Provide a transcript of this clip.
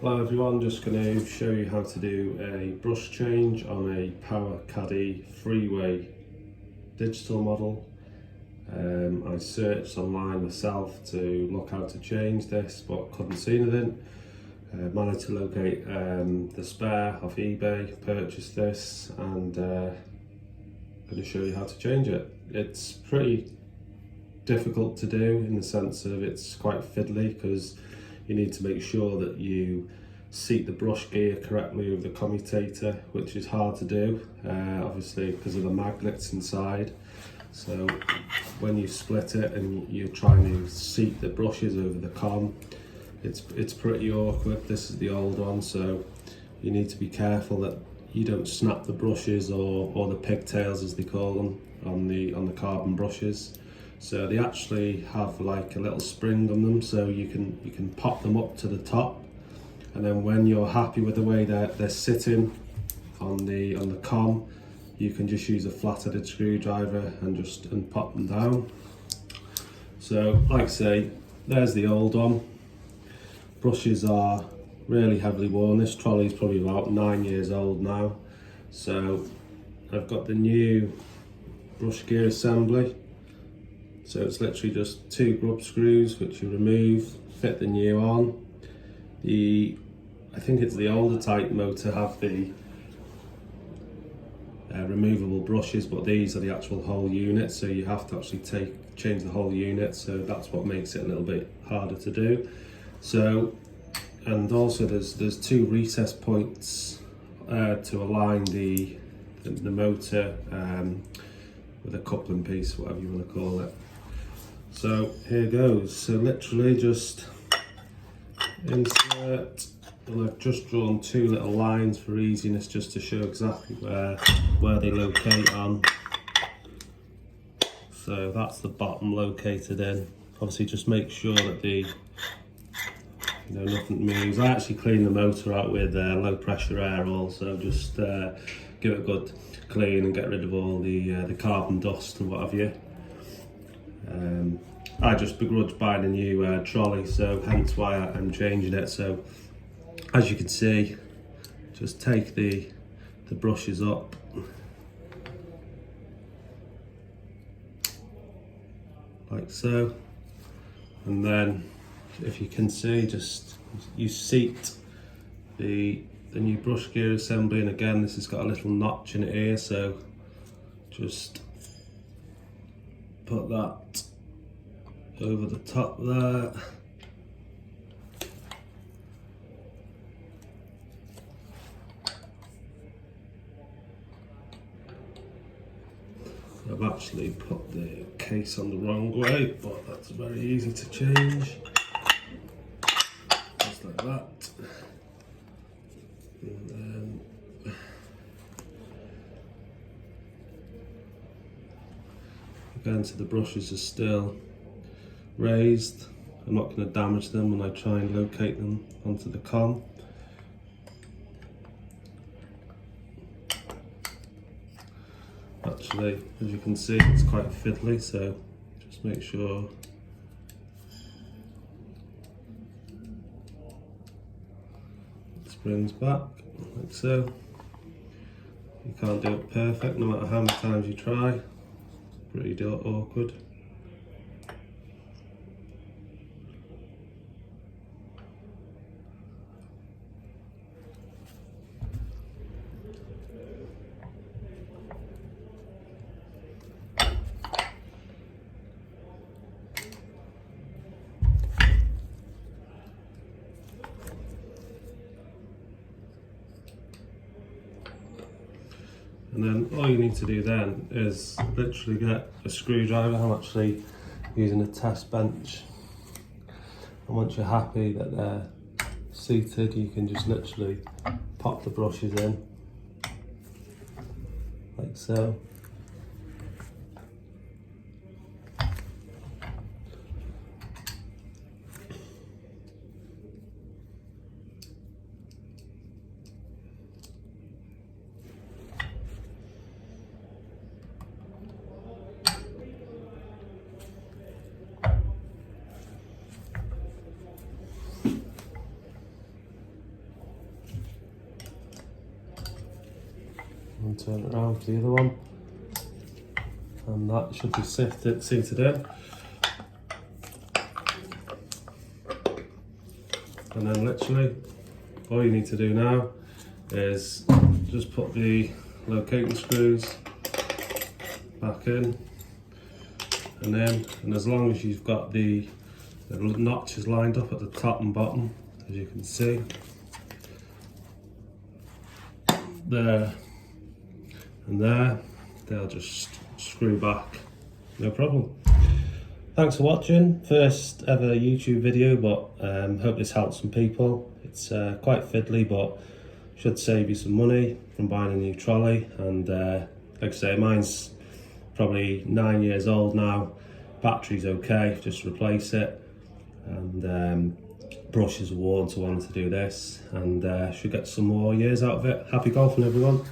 Hello everyone, just going to show you how to do a brush change on a Powakaddy freeway digital model. I searched online myself to look how to change this but couldn't see anything. Managed to locate the spare off eBay, purchased this, and going to show you how to change it. It's pretty difficult to do in the sense of it's quite fiddly because you need to make sure that you seat the brush gear correctly with the commutator, which is hard to do, obviously because of the magnets inside. So when you split it and you're trying to seat the brushes over the com, it's pretty awkward. This is the old one, so you need to be careful that you don't snap the brushes or the pigtails, as they call them, on the carbon brushes. So they actually have like a little spring on them, so you can pop them up to the top, and then when you're happy with the way they're sitting on the com, you can just use a flat-headed screwdriver and pop them down. So like I say, there's the old one. Brushes are really heavily worn. This trolley is probably about 9 years old now. So I've got the new brush gear assembly. So it's literally just 2 grub screws which you remove, fit the new on. I think it's the older type motor have the removable brushes, but these are the actual whole unit, so you have to actually change the whole unit, so that's what makes it a little bit harder to do. So, and also there's 2 recess points to align the motor with a coupling piece, whatever you want to call it. So here goes. So literally just insert, and I've just drawn 2 little lines for easiness just to show exactly where they locate on. So that's the bottom located in. Obviously just make sure that nothing moves. I actually clean the motor out with low pressure air also, just give it a good clean and get rid of all the carbon dust and what have you. I just begrudged buying a new trolley, so hence why I'm changing it. So as you can see, just take the brushes up, like so, and then if you can see, just you seat the new brush gear assembly, and again this has got a little notch in it here, so just put that over the top there. I've actually put the case on the wrong way, but that's very easy to change. Just like that. And then again, so the brushes are still raised. I'm not going to damage them when I try and locate them onto the com. Actually, as you can see, it's quite fiddly, so just make sure it springs back, like so. You can't do it perfect no matter how many times you try. Pretty awkward. And then all you need to do then is literally get a screwdriver. I'm actually using a test bench. And once you're happy that they're seated, you can just literally pop the brushes in, like so. And turn it around for the other one. And that should be seated in. And then literally, all you need to do now is just put the locating screws back in and in, and as long as you've got the notches lined up at the top and bottom, as you can see, there and there, they'll just screw back, no problem. Thanks for watching, first ever YouTube video, but hope this helps some people. It's quite fiddly, but should save you some money from buying a new trolley. And like I say, mine's probably 9 years old now. Battery's okay, just replace it. And brush is worn, so I wanted to do this, and should get some more years out of it. Happy golfing, everyone.